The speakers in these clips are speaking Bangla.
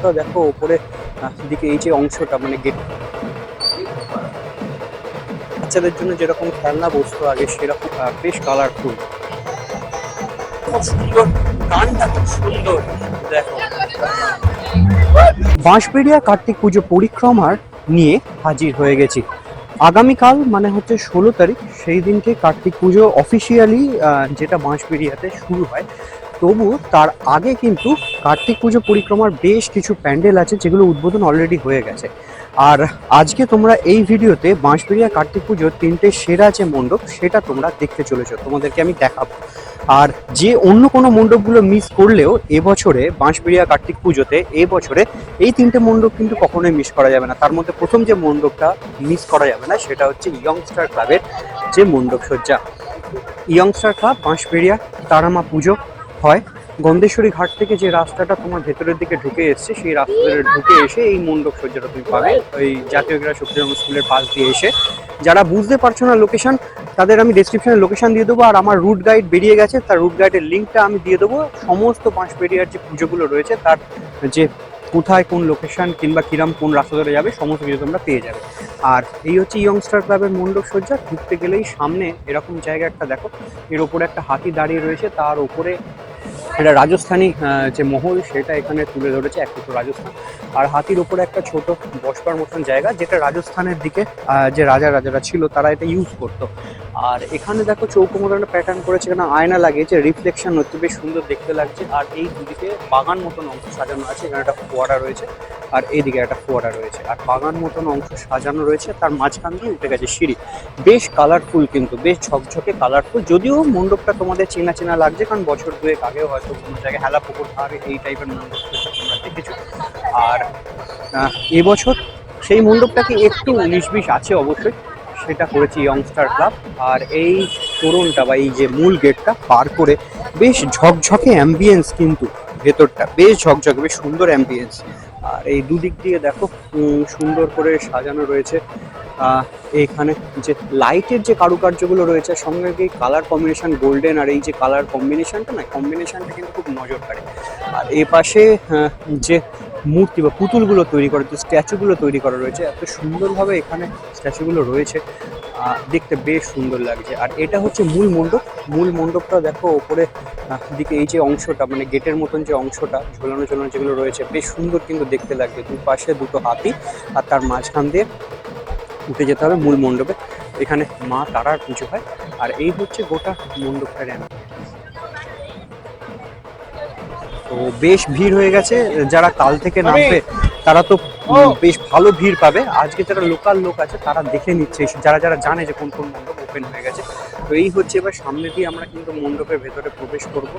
মণ্ডপটা দেখো ওপরে দিকে এই যে অংশটা মানে গেট, বাচ্চাদের জন্য যেরকম খেলনা বস্তু আগে সেরকম বেশ কালারফুল, খুব সুন্দর, গানটা খুব সুন্দর। দেখো বাঁশবেড়িয়া কার্তিক পুজো পরিক্রমার নিয়ে হাজির হয়ে গেছি। আগামীকাল মানে হচ্ছে 16 তারিখ, সেই দিনকে কার্তিক পুজো অফিসিয়ালি যেটা বাঁশবেড়িয়াতে শুরু হয়। তবু তার আগে কিন্তু কার্তিক পুজো পরিক্রমার বেশ কিছু প্যান্ডেল আছে যেগুলো উদ্বোধন অলরেডি হয়ে গেছে। আর আজকে তোমরা এই ভিডিওতে বাঁশবেড়িয়া কার্তিক পুজোর 3টে সেরা যে মণ্ডপ সেটা তোমরা দেখতে চলেছো, তোমাদেরকে আমি দেখাবো। আর যে অন্য কোনো মণ্ডপগুলো মিস করলেও এবছরে বাঁশবেড়িয়া কার্তিক পুজোতে এবছরে এই 3টে মণ্ডপ কিন্তু কখনোই মিস করা যাবে না। তার মধ্যে প্রথম যে মণ্ডপটা মিস করা যাবে না সেটা হচ্ছে ইয়ংস্টার ক্লাবের যে মণ্ডপ সজ্জা। ইয়ংস্টার ক্লাব বাঁশবেড়িয়া তারামা পুজো হয়। গন্ধেশ্বরী ঘাট থেকে যে রাস্তাটা তোমার ভেতরের দিকে ঢুকে এসছে সেই রাস্তাটা ঢুকে এসে এই মণ্ডপ সজ্জাটা তুমি পাবে ওই জাতীয় ক্রীড়া শক্তিরঙ্গ স্কুলের পাশ দিয়ে এসে। যারা বুঝতে পারছো না লোকেশন, তাদের আমি ডেসক্রিপশনে লোকেশন দিয়ে দেবো, আর আমার রুট গাইড বেরিয়ে গেছে, তার রুট গাইডের লিঙ্কটা আমি দিয়ে দেবো। সমস্ত বাঁশবেড়িয়ার যে পুজোগুলো রয়েছে তার যে কোথায় কোন লোকেশন কিংবা কিরাম কোন রাস্তা ধরে যাবে সমস্ত কিছু তোমরা পেয়ে যাবে। আর এই হচ্ছে ইয়ংস্টার ক্লাবের মণ্ডপ সজ্জা। ঢুকতে গেলেই সামনে এরকম জায়গা একটা দেখো, এর ওপরে একটা হাতি দাঁড়িয়ে রয়েছে, তার উপরে এটা রাজস্থানী যে মহল সেটা এখানে তুলে ধরেছে, এক টুকরো রাজস্থান। আর হাতির উপরে একটা ছোট বসবার মতন জায়গা, যেটা রাজস্থানের দিকে যে রাজারা ছিল তারা এটা ইউজ করতো। আর এখানে দেখো চৌকো মতন একটা প্যাটার্ন করেছে, এখানে আয়না লাগিয়েছে, রিফ্লেকশন হচ্ছে, বেশ সুন্দর দেখতে লাগছে। আর এই দুদিকে বাগান মতন অংশ সাজানো আছে, এখানে একটা ফোয়ারা রয়েছে আর এইদিকে একটা ফোয়ারা রয়েছে, আর বাগান মতন অংশ সাজানো রয়েছে, তার মাঝখান দিয়ে উঠে গেছে সিঁড়ি। বেশ কালারফুল, কিন্তু বেশ ঝকঝকে কালারফুল। যদিও মণ্ডপটা তোমাদের চেনা চেনা লাগছে, কারণ বছর দুয়েক আগেও হয়তো কোনো জায়গায় হেলা পুকুর ভাবে এই টাইপের মণ্ডপ তোমরা দেখেছো। আর এবছর সেই মণ্ডপটাকে একটু 19-20 আছে অবশ্যই, সেটা করেছি ইয়ংস্টার ক্লাব। আর এই তোরণটা বা এই যে মূল গেটটা পার করে বেশ ঝকঝকে অ্যাম্বিয়েন্স, কিন্তু ভেতরটা বেশ ঝকঝকে, বেশ সুন্দর অ্যাম্বিয়েন্স। আর এই দুদিক দিয়ে দেখো সুন্দর করে সাজানো রয়েছে। এখানে যে লাইটের যে কারুকার্যগুলো রয়েছে, সঙ্গে এই কালার কম্বিনেশন গোল্ডেন, আর এই যে কালার কম্বিনেশনটা না, কম্বিনেশনটা কিন্তু খুব নজর কাড়ে। আর এ পাশে যে মূর্তি বা পুতুলগুলো তৈরি করা, যে স্ট্যাচুগুলো তৈরি করা রয়েছে, এত সুন্দরভাবে এখানে স্ট্যাচুগুলো রয়েছে, দেখতে বেশ সুন্দর লাগছে। আর এটা হচ্ছে মূল মণ্ডপ। মূল মণ্ডপটা দেখো ওপরে দিকে এই যে অংশটা মানে গেটের মতন যে অংশটা ঝোলানো ঝোলানো যেগুলো রয়েছে বেশ সুন্দর কিন্তু দেখতে লাগছে। দুপাশে দুটো হাতি, আর তার মাঝখান দিয়ে উঠে যেতে হবে মূল মণ্ডপে। এখানে মা তারার পুজো হয়। আর এই হচ্ছে গোটা মণ্ডপটার তো বেশ ভিড় হয়ে গেছে। যারা কাল থেকে নামবে তারা তো বেশ ভালো ভিড় পাবে। আজকে যারা লোকাল লোক আছে তারা দেখে নিচ্ছে, যারা যারা জানে যে কোন কোন মণ্ডপ ওপেন হয়ে গেছে। তো এই হচ্ছে এবার সামনে দিয়ে আমরা কিন্তু মণ্ডপের ভেতরে প্রবেশ করব।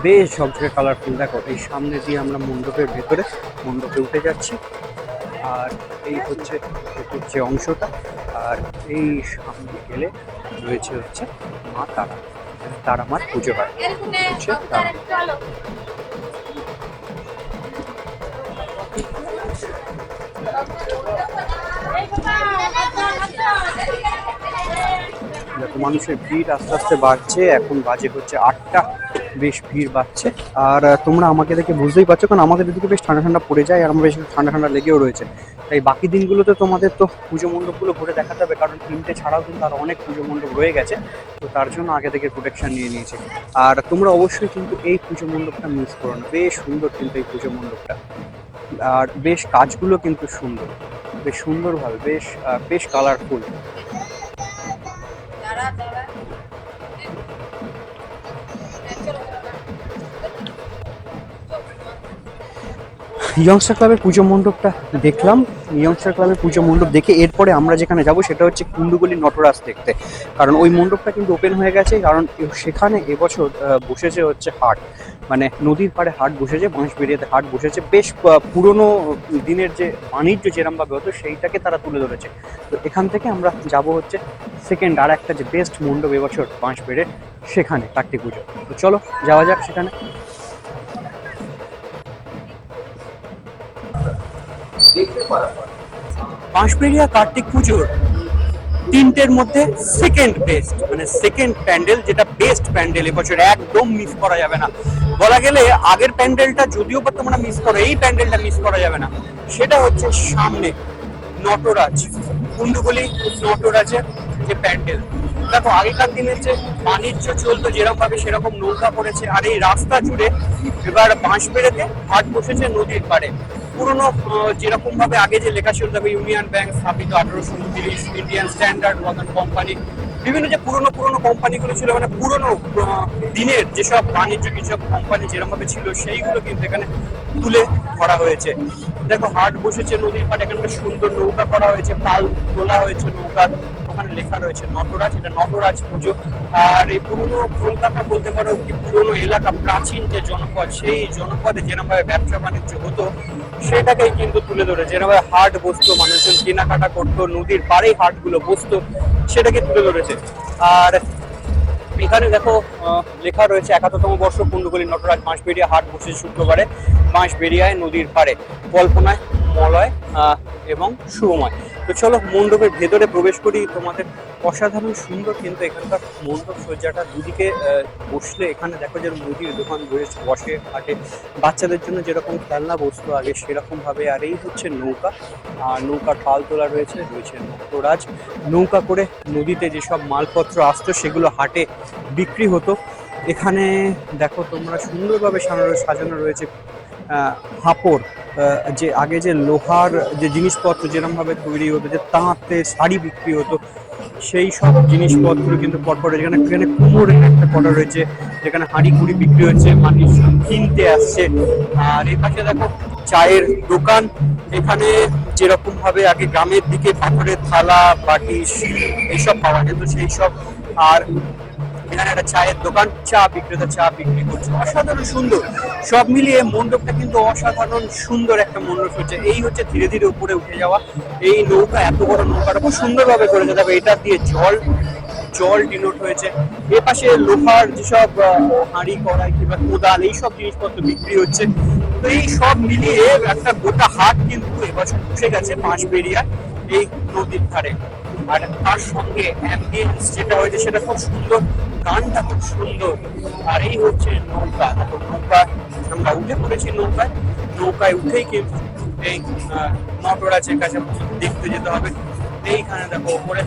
বেশ ঝকঝকে কালারফুল, দেখো এই সামনে দিয়ে আমরা মণ্ডপের ভেতরে মণ্ডপে উঠে যাচ্ছি। আর এই হচ্ছে যে অংশটা, আর এই সামনে গেলে রয়েছে হচ্ছে মা তারা, তারা মার পুজো হয় হচ্ছে তারা। দেখো মানুষের ভিড় আস্তে আস্তে বাড়ছে, এখন বাজে হচ্ছে 8টা, বেশ ভিড় বাড়ছে। আর তোমরা আমাকে দেখে বুঝতেই পারছো, কারণ আমাদের এদিকে বেশ ঠান্ডা ঠান্ডা পড়ে যায়, আর আমার বেশ ঠান্ডা ঠান্ডা লেগেও রয়েছে। তাই বাকি দিনগুলোতে তোমাদের তো পুজো মণ্ডপগুলো ঘুরে দেখাতে হবে, কারণ 3টে ছাড়াও কিন্তু আরও অনেক পুজো মণ্ডপ রয়ে গেছে। তো তার জন্য আগে থেকে প্রোটেকশন নিয়ে নিয়েছে। আর তোমরা অবশ্যই কিন্তু এই পুজো মণ্ডপটা মিস করো না, বেশ সুন্দর কিন্তু এই পুজো মণ্ডপটা। আর বেশ কাজগুলো কিন্তু সুন্দর, বেশ সুন্দরভাবে, বেশ বেশ কালারফুল। ইয়ংস্টার ক্লাবের পুজো মণ্ডপটা দেখলাম। ইয়ংস্টার ক্লাবের পুজো মণ্ডপ দেখে এরপরে আমরা যেখানে যাব সেটা হচ্ছে কুণ্ডুগলি নটরাজ দেখতে, কারণ ওই মণ্ডপটা কিন্তু ওপেন হয়ে গেছে। কারণ সেখানে এবছর বসেছে হচ্ছে হাট, মানে নদীর পাড়ে হাট বসেছে, বাঁশবেড়িয়াতে হাট বসেছে। বেশ পুরনো দিনের যে বাণিজ্য যেরমভাবে হতো সেইটাকে তারা তুলে ধরেছে। তো এখান থেকে আমরা যাব হচ্ছে সেকেন্ড আর একটা যে বেস্ট মণ্ডপ এবছর বাঁশবেড়ে, সেখানে কার্তিক পুজো। তো চলো যাওয়া যাক সেখানে। বাঁশবেড়িয়া কার্তিক পুজোর তিনটের মধ্যে সেকেন্ড বেস্ট, মানে সেকেন্ড প্যান্ডেল, যেটা বেস্ট প্যান্ডেল এবছর, একদম মিস করা যাবে না। বলা গেলে আগের প্যান্ডেলটা যদিও বা তোমরা মিস করো, এই প্যান্ডেলটা মিস করা যাবে না। সেটা হচ্ছে সামনে নটরাজ, কুণ্ডুগুলি নটরাজের যে প্যান্ডেল। দেখো আগেকার দিনের যে বাণিজ্য চলতো যেরকম ভাবে, সেরকম নৌকা পড়েছে। আর এই রাস্তা জুড়ে এবার বাঁশবেড়েতে হাট বসেছে নদীর পাড়ে। পুরনো যেরকম ভাবে আগে যে লেখা ছিল, তবে ইউনিয়ন ব্যাংক স্থাপিত 1829, ইন্ডিয়ান স্ট্যান্ডার্ড ওয়াগন কোম্পানি, বিভিন্ন যে পুরনো পুরনো কোম্পানিগুলো ছিল, মানে পুরনো দিনের যেসব বাণিজ্য যেসব কোম্পানি যেরকম ভাবে ছিল, সেইগুলো কিন্তু এখানে তুলে ধরা হয়েছে। দেখো হাট বসেছে নদীর পাড়ে, এখানে সুন্দর নৌকা করা হয়েছে, পাল তোলা হয়েছে নৌকার, ওখানে লেখা রয়েছে নটরাজ, এটা নটরাজ পুজো। আর এই পুরনো কলকাতা বলতে পারো কি পুরনো এলাকা, প্রাচীন যে জনপদ, সেই জনপদে যেরকমভাবে ব্যবসা বাণিজ্য হতো সেটাকেই কিন্তু তুলে ধরে, যেরকমভাবে হাট বসতো, মানুষজন কেনাকাটা করতো, নদীর পাড়েই হাটগুলো বসতো, সেটাকে তুলে ধরেছে। আর এখানে দেখো লেখা রয়েছে 71তম বর্ষ কুণ্ডুগুলি নটরাজ বাঁশবেড়িয়া হাট বসে শুক্রবারে বাঁশবেড়িয়ায় নদীর পাড়ে, কল্পনায় মলয় এবং শুভময়। তো চলো মণ্ডপের ভেতরে প্রবেশ করি। তোমাদের অসাধারণ সুন্দর কিন্তু এখানকার মণ্ডপ সজ্জাটা, দুদিকে বসলে এখানে দেখো যে মুদির দোকান বসে হাটে, বাচ্চাদের জন্য যেরকম খেলনা বস্তু আগে সেরকম ভাবে। আর এই হচ্ছে নৌকা, আর নৌকার পাল তোলা রয়েছে নটরাজ। নৌকা করে নদীতে যেসব মালপত্র আসতো সেগুলো হাটে বিক্রি হতো। এখানে দেখো তোমরা সুন্দরভাবে সাজানো রয়েছে হাপড়, যে আগে যে লোহার যে জিনিসপত্র যেরকম ভাবে তৈরি হতো, যে তাঁতে শাড়ি বিক্রি হতো, সেই সব জিনিসপত্র কিন্তু পরপর এখানে এখানে কুমোরের একটা কটা রয়েছে, যেখানে হাঁড়ি কুড়ি বিক্রি হচ্ছে, মানুষ কিনতে আসছে। আর এই পাশে দেখো চায়ের দোকান। এখানে যেরকম ভাবে আগে গ্রামের দিকে পাথরের থালা বাটি এইসব পাওয়া যেত, সেই সব। আর এখানে একটা চায়ের দোকান, চা বিক্রেতা চা বিক্রি করছে, অসাধারণ সুন্দর। সব মিলিয়ে মণ্ডপটা কিন্তু অসাধারণ সুন্দর একটা মণ্ডপ হচ্ছে। এই হচ্ছে ধীরে ধীরে উপরে উঠে যাওয়া এই নৌকা, এত বড় নৌকাটা খুব সুন্দরভাবে করেছে। তবে এটা দিয়ে জল জল ডিনোট হয়েছে। এ পাশে লোহার যেসব হাঁড়ি কড়াই কিংবা কোদাল এইসব জিনিসপত্র বিক্রি হচ্ছে। তো এই সব মিলিয়ে একটা গোটা হাট কিন্তু এবছর বসে গেছে বাঁশবেড়িয়া এই নদীর ধারে। আর তার সঙ্গে অ্যাম্বিয়েন্স যেটা হয়েছে সেটা খুব সুন্দর, গানটা খুব সুন্দর। আর এই হচ্ছে নৌকা, নৌকা আমরা উঠে পড়েছি নৌকায়। নৌকায় উঠেই কিন্তু এই নটরাজের কাছে দেখতে যেতে হবে। এইখানে দেখো ওপরে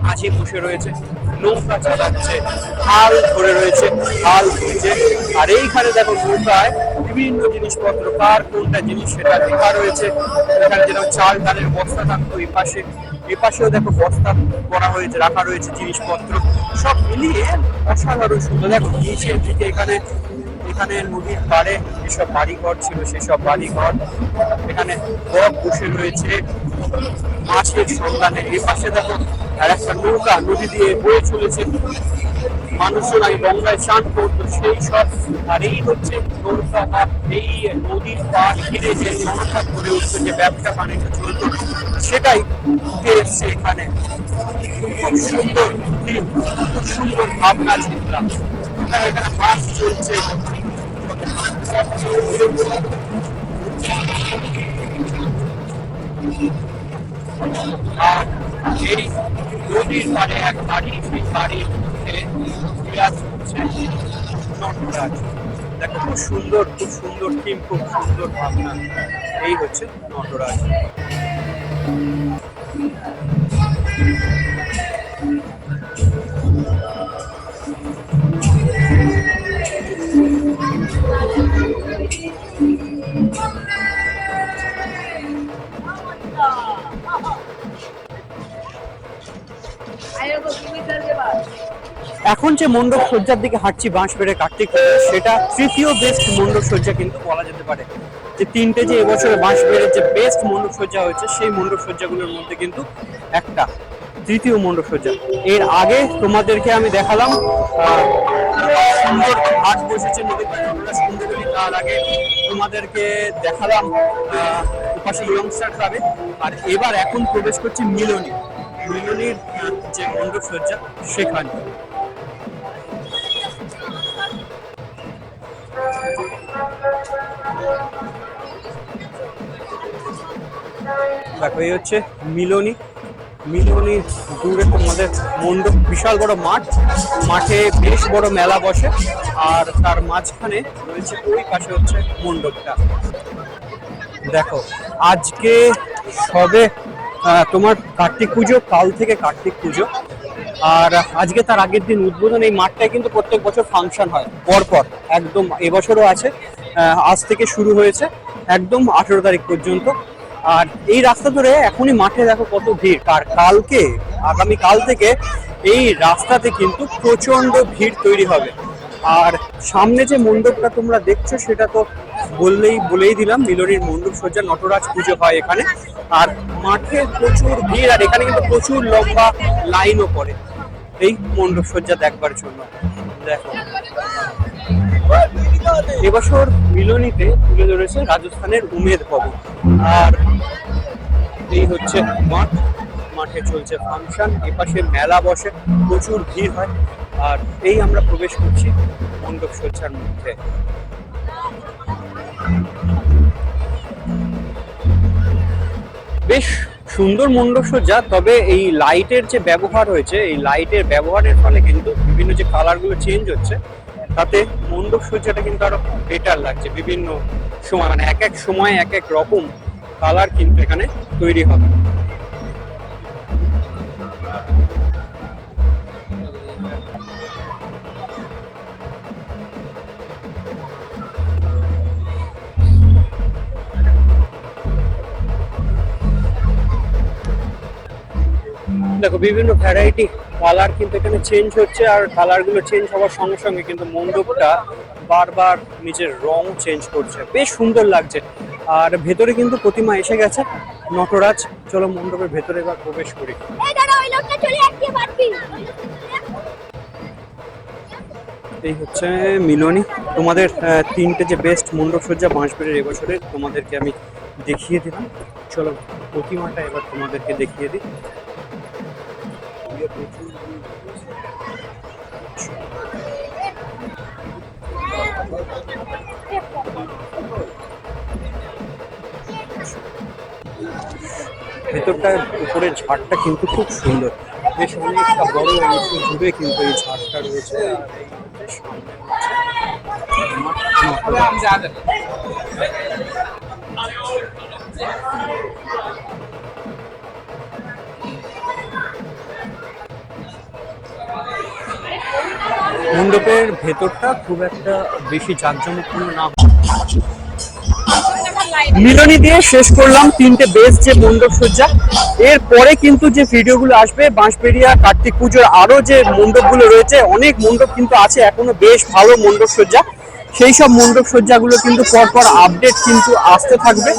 মাঝি বসে রয়েছে, নৌকা চালাচ্ছে, হাল ধরে রয়েছে, হাল ধুচ্ছে। আর এইখানে দেখো নৌকায় বিভিন্ন জিনিসপত্র, কার কোনটা জিনিস সেটা লেখা রয়েছে। এখানে যেরকম চাল ডালের বস্তা থাকতো, এপাশেও দেখো বস্তা করা হয়েছে, রাখা রয়েছে জিনিসপত্র। সব মিলিয়ে অসাধারণ সুন্দর। দেখো নিচের দিকে এখানে এখানে নদীর পাড়ে যেসব বাড়িঘর ছিল সেসব বাড়িঘর, এখানে বক বসে রয়েছে মাছের সন্ধানে। এ পাশে দেখো আর একটা নৌকা নদী দিয়ে বয়ে চলেছে, মানুষজন আগে গঙ্গায় চান করতো সেই সব। আর এই হচ্ছে নৌকা, এই নদীর পাড় ঘিরে যে সংসার গড়ে উঠতো, যে ব্যবসা বাণিজ্য চলতো, সেটাই উঠে এসছে এখানে। খুব সুন্দর, খুব সুন্দর ভাবনা চিন্তা। এখানে মাছ চলছে। আর এই নদীর পাড়ে এক বাড়ি, সেই বাড়ির মধ্যে বিরাজ করছে নটরাজ। দেখো খুব সুন্দর টিম, খুব সুন্দর ভাবনা। এই হচ্ছে নটরাজ। এখন যে মণ্ডপ সজ্জার দিকে হাঁটছি বাঁশবেড়ে কার্তিক, সেটা তৃতীয় বেস্ট মণ্ডপ সজ্জা কিন্তু বলা যেতে পারে। যে তিনটে যে এবছর বাঁশবেড়ের যে বেস্ট মণ্ডপ সজ্জা হয়েছে, সেই মণ্ডপ সজ্জাগুলোর মধ্যে কিন্তু একটা তৃতীয় মণ্ডপ সজ্জা। এর আগে তোমাদেরকে আমি দেখালাম সুন্দর হাট বসেছে নদীর পাড়ে সুন্দরী। তার আগে তোমাদেরকে দেখালাম পাশে ইয়ংস্টার ক্লাবে। আর এবার এখন প্রবেশ করছি মিলনীর যে মণ্ডপ সজ্জা সেখানে। দেখো এই হচ্ছে মিলনী, মিলনের দূরে তোমাদের মণ্ডপ, বিশাল বড় মাঠ, মাঠে বেশ বড় মেলা বসে, আর তার মাঝখানে রয়েছে ওই পাশে হচ্ছে মণ্ডপটা। দেখো আজকে সবে তোমার কার্তিক পুজো, কাল থেকে কার্তিক পুজো, আর আজকে তার আগের দিন উদ্বোধন। এই মাঠটায় কিন্তু প্রত্যেক বছর ফাংশন হয় পরপর, একদম এবছরও আছে, আজ থেকে শুরু হয়েছে একদম 18 তারিখ পর্যন্ত। আর এই রাস্তা ধরে এখনই মাঠে দেখো কত ভিড়, আর কালকে আগামী কাল থেকে এই রাস্তাতে কিন্তু প্রচন্ড ভিড় তৈরি হবে। আর সামনে যে মণ্ডপটা তোমরা দেখছো সেটা তো বলেই দিলাম, মিলনীর মণ্ডপ সজ্জা, নটরাজ পুজো হয় এখানে। আর মাঠে প্রচুর ভিড়, আর এখানে কিন্তু প্রচুর লম্বা লাইনও পড়ে এই মণ্ডপ সজ্জা দেখবার জন্য। দেখো এবছর মিলনীতে তুলে ধরেছে রাজস্থানের উমেদ ভবন। আর এই হচ্ছে মাঠ, মাঠে চলছে ফাংশন, এপাশে মেলা বসে, প্রচুর ভিড় হয়। আর এই আমরা প্রবেশ করছি মণ্ডপ সজ্জার মধ্যে। বেশ সুন্দর মণ্ডপ সজ্জা, তবে এই লাইটের যে ব্যবহার হয়েছে, এই লাইটের ব্যবহারের ফলে কিন্তু বিভিন্ন যে কালারগুলো চেঞ্জ হচ্ছে, তাতে মণ্ডপ সজ্জাটা কিন্তু আরো বেটার লাগছে। বিভিন্ন সময় মানে এক এক সময় এক এক রকম কালার কিন্তু এখানে তৈরি হবে। দেখো বিভিন্ন ভ্যারাইটি কালার কিন্তু এখানে চেঞ্জ হচ্ছে, আর কালার গুলো চেঞ্জ হওয়ার সঙ্গে সঙ্গে কিন্তু মণ্ডপটা বারবার নিজের রং চেঞ্জ করছে, বেশ সুন্দর লাগছে। আর ভেতরে কিন্তু প্রতিমা এসে গেছে নটরাজ। চলো মণ্ডপের ভেতরে এবার প্রবেশ করি। এই হচ্ছে মিলনী। তোমাদের তিনটে যে বেস্ট মণ্ডপ সজ্জা বাঁশবেড়ের এবছরের তোমাদেরকে আমি দেখিয়ে দিলাম। চলো প্রতিমাটা এবার তোমাদেরকে দেখিয়ে দিই। ভেতরটা উপরের ঝাড়টা কিন্তু খুব সুন্দর, বেশ অনেকটা বড় অংশ জুড়ে কিন্তু এই ঝাড়টা রয়েছে। মণ্ডপের ভেতরটা খুব একটা বেশি জাঁকজমকপূর্ণ না। মিলনী দিয়ে শেষ করলাম তিনটে বেস্ট যে মণ্ডপ সজ্জা। এরপরে কিন্তু যে ভিডিওগুলো আসবে বাঁশবেড়িয়া কার্তিক পুজোর আরো যে মণ্ডপগুলো রয়েছে, অনেক মণ্ডপ কিন্তু আছে এখনো বেশ ভালো মণ্ডপ সজ্জা, সেই সব মণ্ডপ সজ্জাগুলো কিন্তু পরপর আপডেট কিন্তু আসতে থাকবে,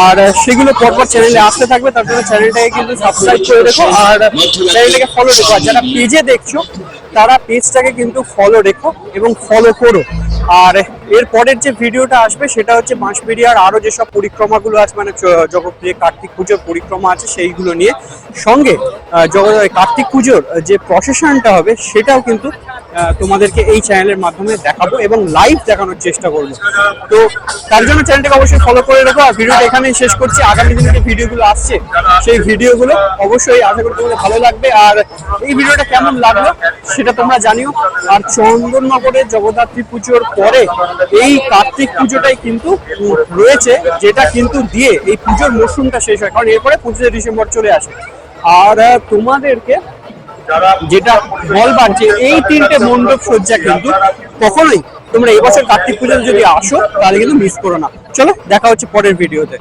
আর সেগুলো পরপর চ্যানেলে আসতে থাকবে। তার জন্য চ্যানেলটাকে কিন্তু সাবস্ক্রাইব করে রেখো, আর চ্যানেলটাকে ফলো রেখো। আর যারা পেজে দেখছো তারা পেজটাকে কিন্তু ফলো রেখো এবং ফলো করো। আর এর পরের যে ভিডিওটা আসবে সেটা হচ্ছে বাঁশবেড়িয়ার আরো যেসব পরিক্রমাগুলো আছে, মানে জগৎপ্রিয় কার্তিক পুজোর পরিক্রমা আছে সেইগুলো নিয়ে, সঙ্গে কার্তিক পুজোর যে প্রসেশনটা হবে সেটাও কিন্তু তোমাদেরকে এই চ্যানেলের মাধ্যমে দেখাবো এবং লাইভ দেখানোর চেষ্টা করবো। তো তার জন্য চ্যানেলটাকে অবশ্যই ফলো করে রাখো। আর ভিডিওটা এখানেই শেষ করছি। আগামী দিনে যে ভিডিওগুলো আসছে সেই ভিডিওগুলো অবশ্যই আশা করি তোমাদের ভালো লাগবে। আর এই ভিডিওটা কেমন লাগলো সেটা তোমরা জানিও। আর চন্দননগরের জগদ্ধাত্রী পুজোর পরে এই কার্তিক পুজোটাই কিন্তু রয়েছে, যেটা কিন্তু দিয়ে এই পুজোর মরশুমটা শেষ হয়, কারণ এরপরে 25 ডিসেম্বর চলে আসে। আর তোমাদেরকে যেটা বলবার যে এই তিনটে মণ্ডপ সজ্জা কিন্তু কখনোই তোমরা এবছর কার্তিক পুজোতে যদি আসো তাহলে কিন্তু মিস করো না। চলো দেখা হচ্ছে পরের ভিডিওতে।